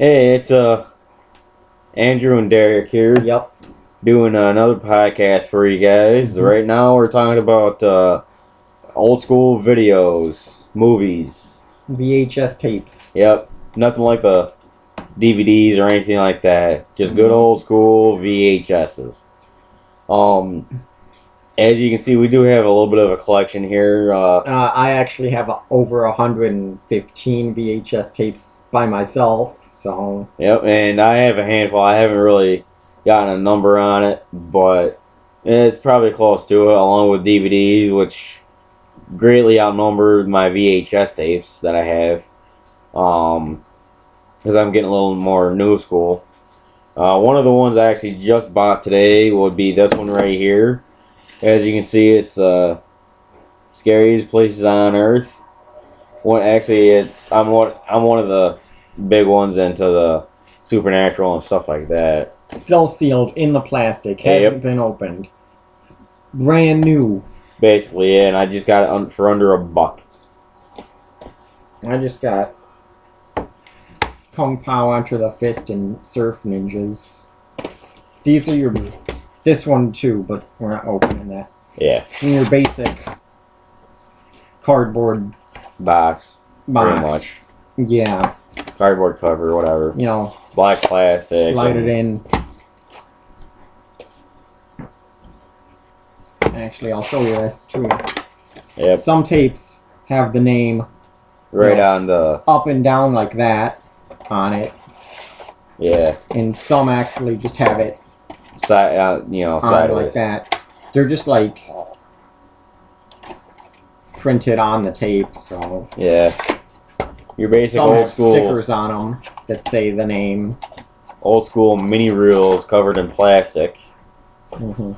Hey, it's Andrew and Derek here. Yep. Doing another podcast for you guys. Right now we're talking about old school videos, movies. VHS tapes. Yep. Nothing like the DVDs or anything like that. Just good old school VHSs. As you can see, we do have a little bit of a collection here. I actually have over 115 VHS tapes by myself, so... Yep, and I have a handful. I haven't really gotten a number on it, but it's probably close to it, along with DVDs, which greatly outnumber my VHS tapes that I have, because I'm getting a little more new school. One of the ones I actually just bought today would be this one right here. As you can see, it's Scariest Places on Earth. I'm one of the big ones into the supernatural and stuff like that. Still sealed in the plastic, hasn't been opened. It's brand new. Basically, yeah, and I just got it for under $1. I just got Kung Pao, Enter the Fist, and Surf Ninjas. These are this one too, but we're not opening that. Yeah. In your basic cardboard Box. Pretty box. much. Yeah. Cardboard cover, whatever. You know. Black plastic. Slide it in. Actually, I'll show you this too. Yep. Some tapes have the name on the up and down like that on it. Yeah. And some actually just have it sideways like that. They're just like printed on the tape, so yeah. Your basic some old have school stickers on them that say the name. Old school mini reels covered in plastic. Mm-hmm.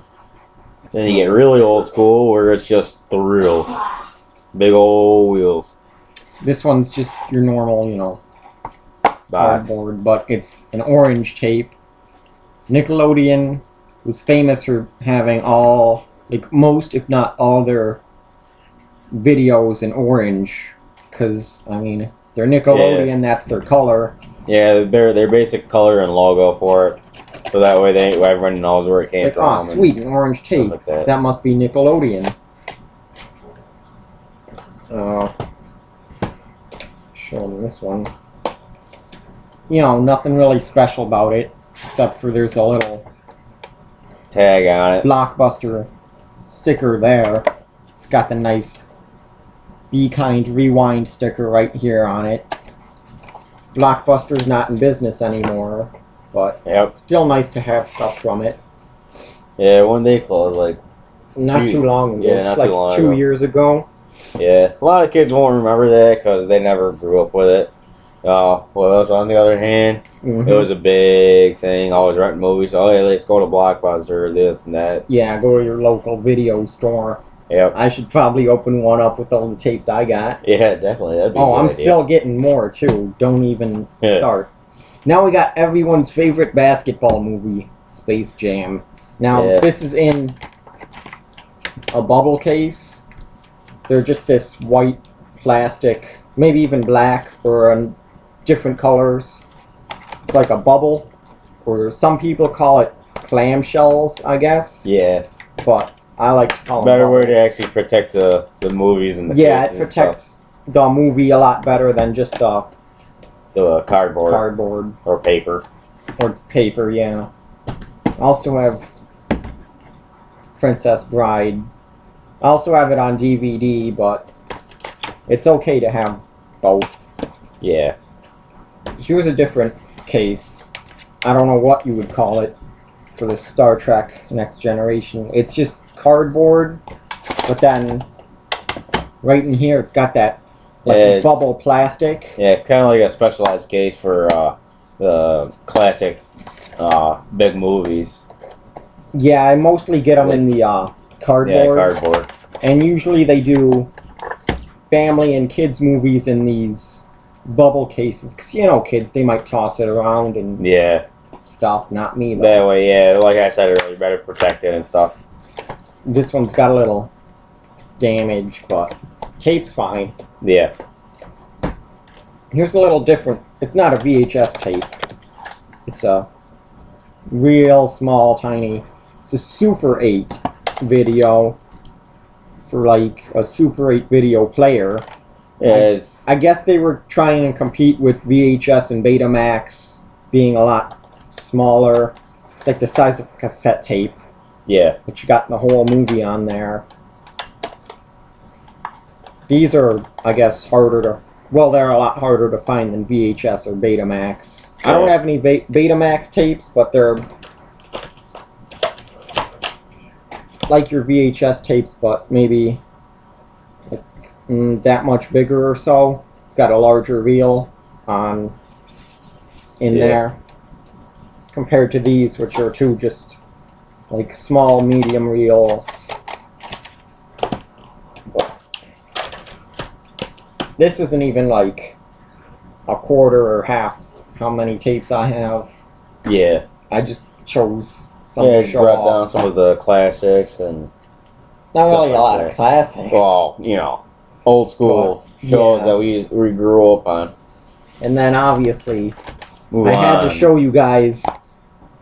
Then you get really old school where it's just the reels, big old wheels. This one's just your normal, Box. cardboard, but it's an orange tape. Nickelodeon was famous for having most, if not all, their videos in orange, because they're Nickelodeon. Yeah. That's their color. Yeah, their basic color and logo for it, so that way everyone knows where it came It's from. like, sweet, an orange tape. Like that. That must be Nickelodeon. Show them this one. Nothing really special about it, except for there's a little Tag on it. Blockbuster sticker there. It's got the nice Be Kind Rewind sticker right here on it. Blockbuster's not in business anymore, but it's still nice to have stuff from it. Yeah, when they closed, not too long ago. Yeah, not too long 2 ago. years ago. Yeah, a lot of kids won't remember that because they never grew up with it. Well, on the other hand, it was a big thing. Always renting movies. Oh, yeah, let's go to Blockbuster, this and that. Yeah, go to your local video store. Yep. I should probably open one up with all the tapes I got. Yeah, definitely. That'd be a good I'm idea. still getting more, too. Don't even start. Now we got everyone's favorite basketball movie, Space Jam. Now, this is in a bubble case. They're just this white plastic, maybe even black or different colors. It's like a bubble, or some people call it clamshells, I guess. Yeah. But I like to call them better bubbles. way to actually protect the movies and the Yeah, cases it protects the movie a lot better than just the cardboard or paper. Or paper, yeah. Also have Princess Bride. I also have it on DVD, but it's okay to have both. Yeah. Here's a different case. I don't know what you would call it for the Star Trek Next Generation. It's just cardboard, but then right in here it's got that bubble plastic. Yeah, it's kind of like a specialized case for the classic big movies. Yeah, I mostly get them in the cardboard. Yeah, cardboard. And usually they do family and kids movies in these bubble cases, because kids, they might toss it around and stuff. Not me though. That way, yeah, like I said earlier, you better protect it and stuff. This one's got a little damage, but tape's fine. Yeah. Here's a little different. It's not a VHS tape. It's a real small, tiny. It's a Super 8 video for like a Super 8 video player. Yes. I guess they were trying to compete with VHS and Betamax being a lot smaller. It's like the size of a cassette tape. Yeah. But you got the whole movie on there. These are, I guess, harder to... Well, they're a lot harder to find than VHS or Betamax. Yeah. I don't have any Betamax tapes, but they're like your VHS tapes, but maybe like, that much bigger or so. It's got a larger reel in there compared to these, which are two just like small, medium reels. This isn't even like a quarter or half how many tapes I have. Yeah. I just chose some to show brought off. down some of the classics and not really a lot of classics. Well, you know, old school shows that we grew up on. And then obviously, I had to show you guys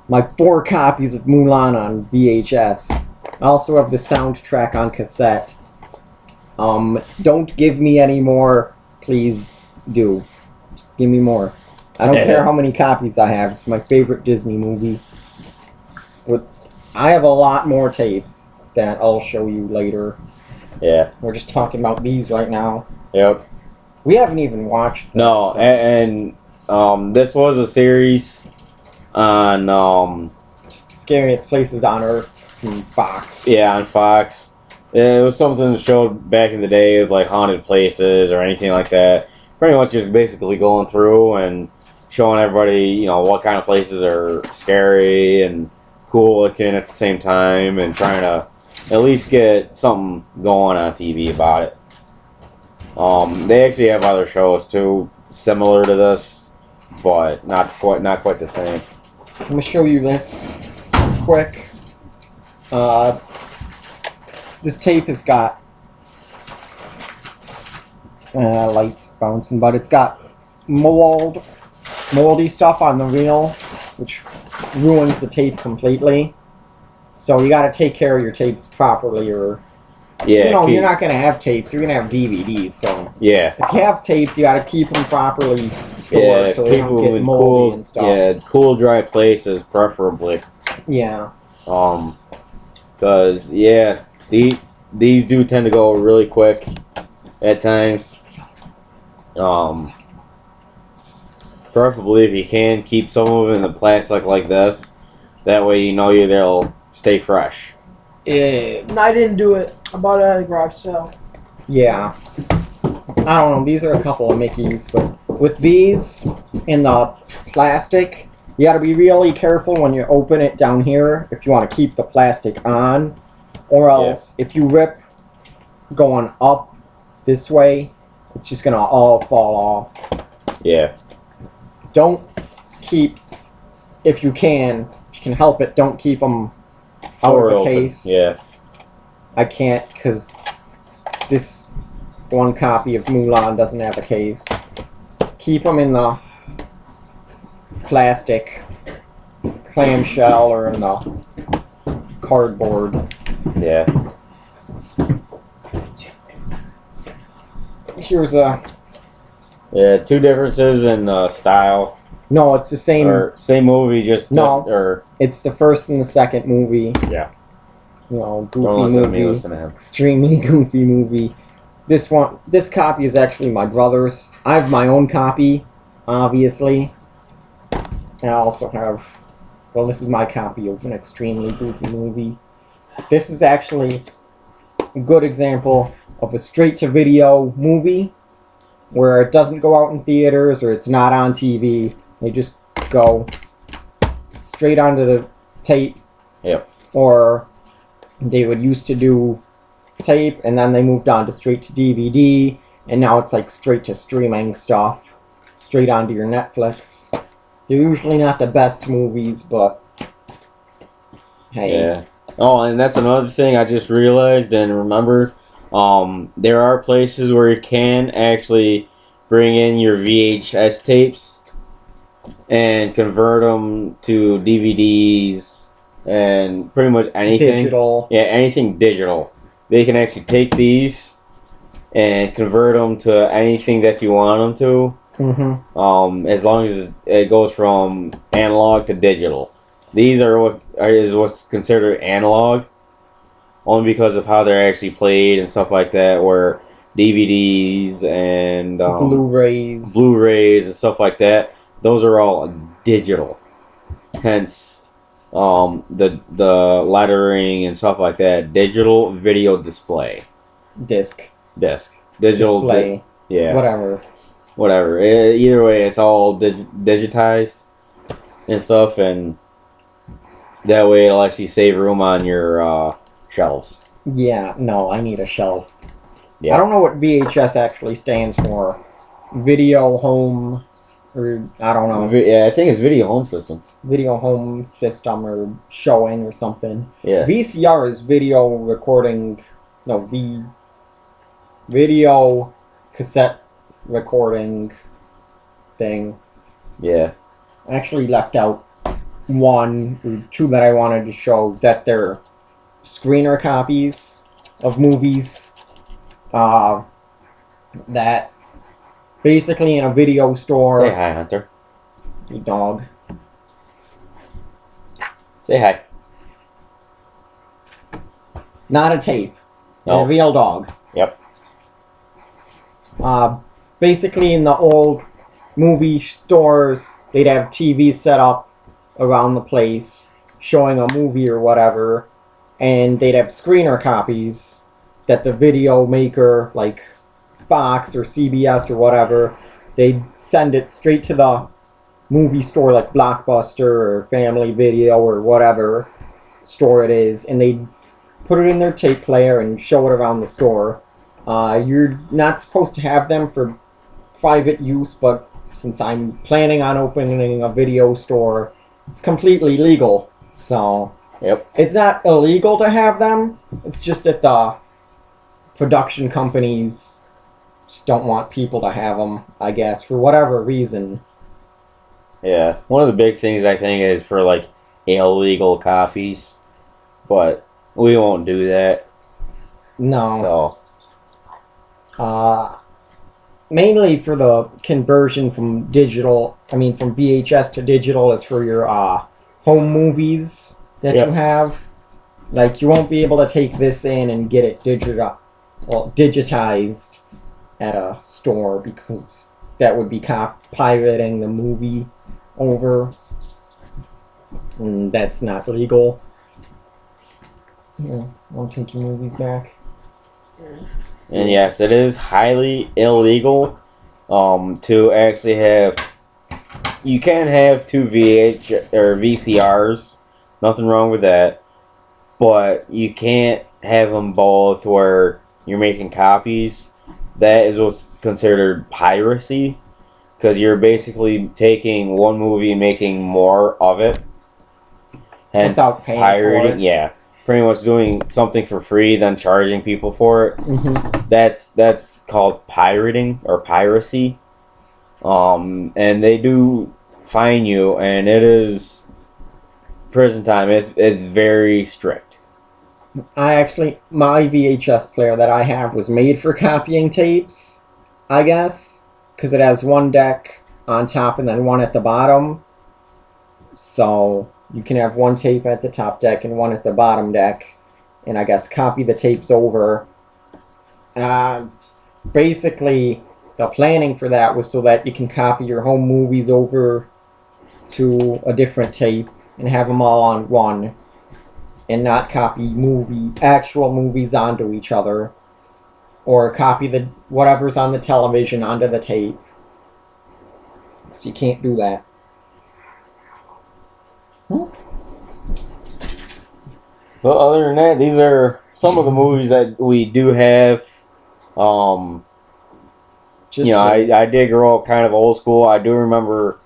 my 4 copies of Mulan on VHS. I also have the soundtrack on cassette. Don't give me any more, please do. Just give me more. I don't care how many copies I have. It's my favorite Disney movie. But I have a lot more tapes that I'll show you later. Yeah. We're just talking about these right now. Yep. We haven't even watched them. No, so. and this was a series on Scariest Places on Earth from Fox. Yeah, on Fox. It was something that showed back in the day of like haunted places or anything like that. Pretty much just basically going through and showing everybody, you know, what kind of places are scary and cool looking at the same time, and trying to at least get something going on TV about it. They actually have other shows too, similar to this, but not quite the same. I'm gonna show you this quick. This tape has got lights bouncing, but it's got moldy stuff on the reel, which ruins the tape completely. So you got to take care of your tapes properly, or you're not gonna have tapes. You're gonna have DVDs. So if you have tapes, you got to keep them properly stored so they don't get moldy and stuff. Yeah, cool, dry places preferably. Yeah. Because these do tend to go really quick at times. Preferably, if you can, keep some of them in the plastic like this. That way you know they'll stay fresh. I didn't do it. I bought it at a garage sale. Yeah. I don't know. These are a couple of Mickeys, but with these in the plastic, you got to be really careful when you open it down here if you want to keep the plastic on. Or else, if you rip going up this way, it's just going to all fall off. Yeah. Don't keep, if you can help it, don't keep them out of the case. Yeah. I can't, because this one copy of Mulan doesn't have a case. Keep them in the plastic clamshell or in the cardboard. Yeah. Here's a... Yeah, two differences in style. No, it's the same... Or same movie, just... No, it's the first and the second movie. Yeah. You know, goofy movie. Listen to him. Extremely goofy movie. This copy is actually my brother's. I have my own copy, obviously. And I also have... Well, this is my copy of an extremely goofy movie. This is actually a good example of a straight-to-video movie where it doesn't go out in theaters or it's not on TV. They just go straight onto the tape. Yep. Or they would used to do tape and then they moved on to straight to DVD, and now it's like straight to streaming stuff, straight onto your Netflix. They're usually not the best movies, but hey. Yeah. Oh, and that's another thing I just realized and remembered. There are places where you can actually bring in your VHS tapes and convert them to DVDs and pretty much anything. Digital. Yeah, anything digital. They can actually take these and convert them to anything that you want them to. Mm-hmm. As long as it goes from analog to digital. These are what's considered analog, only because of how they're actually played and stuff like that. Where DVDs and Blu-rays and stuff like that, those are all digital. Hence, the lettering and stuff like that. Digital video display. Disc. Digital display. Yeah. Whatever. Either way, it's all digitized and stuff, and that way it'll actually save room on your shelves. Yeah, no, I need a shelf. Yeah. I don't know what VHS actually stands for. Video home, or I don't know. Yeah, I think it's video home system. Video home system or showing or something. Yeah. VCR is video recording. No, video cassette recording thing. Yeah. I actually left out one or two that I wanted to show that they're screener copies of movies that basically in a video store. Say hi, Hunter. You dog. Say hi. Not a tape. No. A real dog. Yep. Basically in the old movie stores, they'd have TVs set up around the place showing a movie or whatever, and they'd have screener copies that the video maker, like Fox or CBS or whatever, they'd send it straight to the movie store, like Blockbuster or Family Video or whatever store it is, and they'd put it in their tape player and show it around the store. You're not supposed to have them for private use, but since I'm planning on opening a video store, it's completely legal. So, yep. It's not illegal to have them. It's just that the production companies just don't want people to have them, I guess, for whatever reason. Yeah. One of the big things I think is for like illegal copies, but we won't do that. No. So. Mainly for the conversion from from VHS to digital is for your home movies that you have. Like, you won't be able to take this in and get it digitized at a store because that would be pirating the movie over. And that's not legal. Here, I'll take your movies back. And yes, it is highly illegal to actually have. You can have two VCRs, nothing wrong with that, but you can't have them both where you're making copies. That is what's considered piracy, because you're basically taking one movie and making more of it. Hence, without paying pirating. for it. Yeah. Pretty much doing something for free, then charging people for it. Mm-hmm. That's called pirating or piracy. And they do fine you, and it is prison time. It's very strict. My VHS player that I have was made for copying tapes, I guess, because it has one deck on top and then one at the bottom. So you can have one tape at the top deck and one at the bottom deck, and I guess copy the tapes over. Basically, the planning for that was so that you can copy your home movies over to a different tape and have them all on one, and not copy actual movies onto each other, or copy whatever's on the television onto the tape. So you can't do that. But other than that, these are some of the movies that we do have. I did grow up kind of old school. I do remember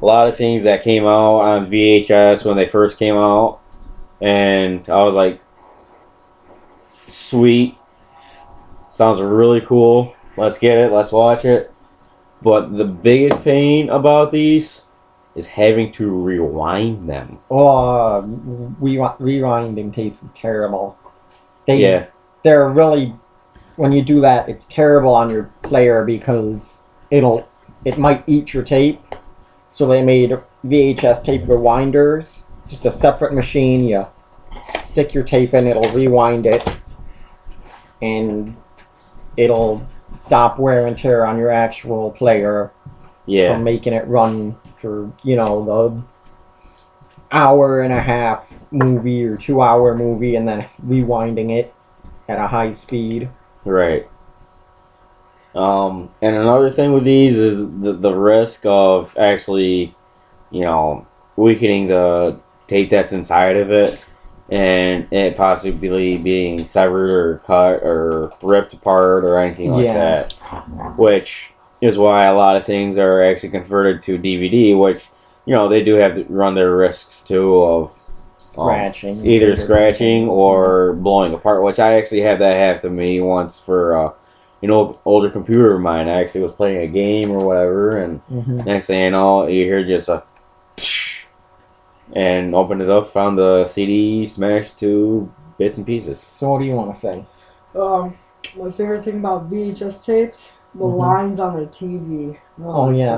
a lot of things that came out on VHS when they first came out, and I was like, sweet, sounds really cool. Let's get it. Let's watch it. But the biggest pain about these is having to rewind them. Oh, rewinding tapes is terrible. Yeah. They're really, when you do that, it's terrible on your player because it might eat your tape. So they made VHS tape rewinders. It's just a separate machine. You stick your tape in, it'll rewind it, and it'll stop wear and tear on your actual player from making it run for, the hour and a half movie or 2 hour movie and then rewinding it at a high speed. Right. And another thing with these is the risk of actually, weakening the tape that's inside of it and it possibly being severed or cut or ripped apart or anything like that. Which is why a lot of things are actually converted to DVD, which, they do have to run their risks too of scratching. Either scratching or blowing apart, which I actually had that happen to me once for older computer of mine. I actually was playing a game or whatever, and next thing you know, you hear just a and opened it up, found the CD smashed to bits and pieces. So what do you want to say? My favorite thing about VHS tapes, the lines on their TV. Oh yeah, I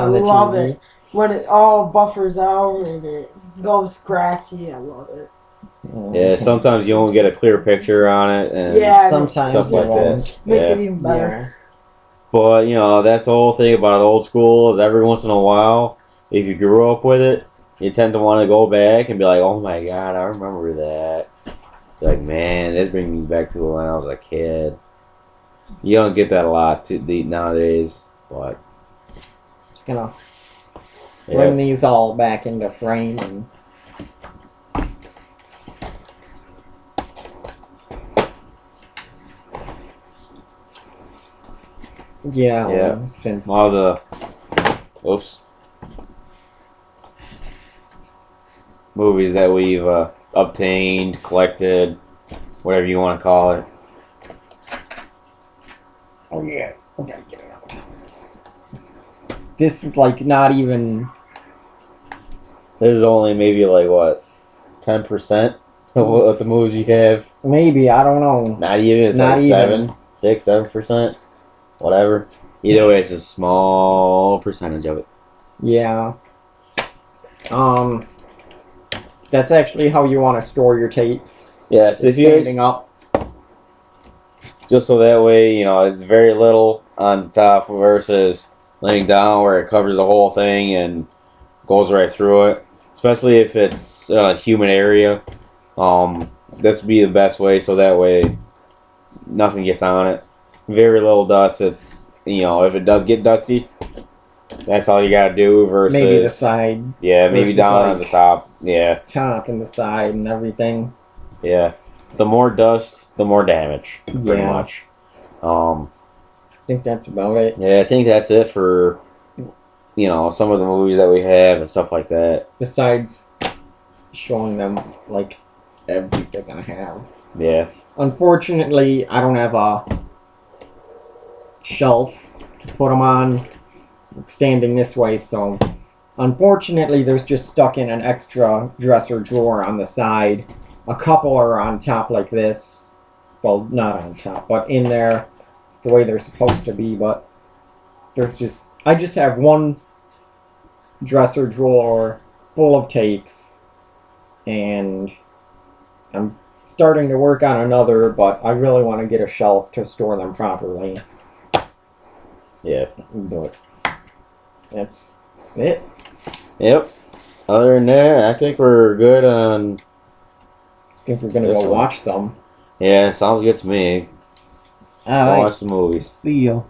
love it when it all buffers out and it goes scratchy. I love it. Yeah, sometimes you won't get a clear picture on it, and sometimes stuff like that makes it even better. But that's the whole thing about old school is every once in a while, if you grew up with it, you tend to want to go back and be like, oh my god, I remember that. It's like, man, this brings me back to when I was a kid. You don't get that a lot nowadays, but just gonna bring these all back into frame and since all the movies that we've obtained, collected, whatever you want to call it. Oh yeah, we gotta get it out. This is like not even. This is only maybe like what, 10% of what the movies you have. Maybe, I don't know. Not even. It's not like 7%, whatever. Either way, it's a small percentage of it. Yeah. That's actually how you want to store your tapes. Yes, if standing up. Just so that way, it's very little on the top versus laying down where it covers the whole thing and goes right through it. Especially if it's a human area. This would be the best way, so that way nothing gets on it. Very little dust. It's, if it does get dusty, that's all you gotta do versus... Maybe the side. Yeah, maybe down on the top. Yeah. Top and the side and everything. Yeah. The more dust, the more damage. Pretty much. I think that's about it. Yeah, I think that's it for, some of the movies that we have and stuff like that. Besides showing them, like, everything I have. Yeah. Unfortunately, I don't have a shelf to put them on standing this way, so unfortunately there's just stuck in an extra dresser drawer on the side. A couple are on top like this. Well, not on top, but in there the way they're supposed to be, but I just have one dresser drawer full of tapes, and I'm starting to work on another, but I really want to get a shelf to store them properly. Yeah. But that's it. Yep. Other than that, I think we're good on... I think we're going to go watch some. Yeah, sounds good to me. All right. Watch the movies. See you.